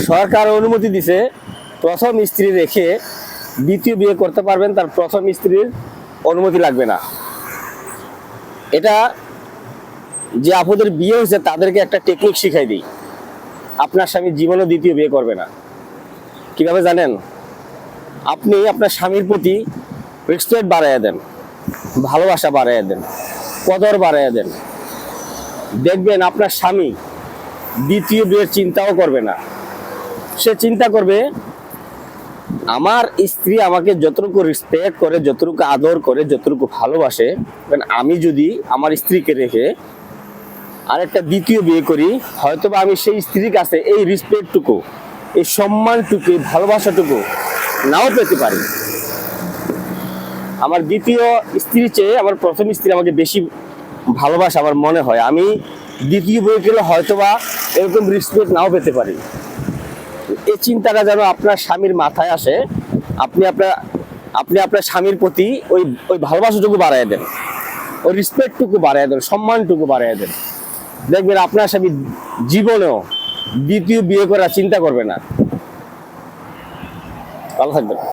সরকার অনুমতি দিছে প্রথম স্ত্রী রেখে দ্বিতীয় বিয়ে করতে পারবেন, তার প্রথম স্ত্রীর অনুমতি লাগবে না। এটা যে আপুদের বিয়ে হয়েছে তাদেরকে একটা টেকনিক শিখাই দিই, আপনার স্বামী জীবনও দ্বিতীয় বিয়ে করবে না। কিভাবে জানেন? আপনি আপনার স্বামীর প্রতি রেসপেক্ট বাড়াইয়া দেন, ভালোবাসা বাড়াইয়া দেন, কদর বাড়াইয়া দেন, দেখবেন আপনার স্বামী দ্বিতীয় বিয়ের চিন্তাও করবে না। সে চিন্তা করবে আমার স্ত্রী আমাকে যতটুকু রেসপেক্ট করে, যতটুকু আদর করে, যতটুকু ভালোবাসে, আমি যদি আমার স্ত্রীকে রেখে আরেকটা দ্বিতীয় বিয়ে করি, হয়তোবা আমি সেই স্ত্রীর কাছে এই রেসপেক্টটুকু, এই সম্মানটুকু, এই ভালোবাসাটুকু নাও পেতে পারি। আমার দ্বিতীয় স্ত্রীর চেয়ে আমার প্রথম স্ত্রী আমাকে বেশি ভালোবাসা আমার মনে হয়। আমি দ্বিতীয় বিয়ে করলে হয়তোবা এরকম রেসপেক্ট নাও পেতে পারি। এই চিন্তাটা যেন আপনার স্বামীর মাথায় আসে। আপনি আপনার স্বামীর প্রতি ওই ওই ভালোবাসাটুকু বাড়াই দেন, ওই রেসপেক্টটুকু বাড়াই দেন, সম্মানটুকু বাড়াই দেন। দেখবেন আপনার স্বামী জীবনেও দ্বিতীয় বিয়ে করার চিন্তা করবে না। ভালো থাকবেন।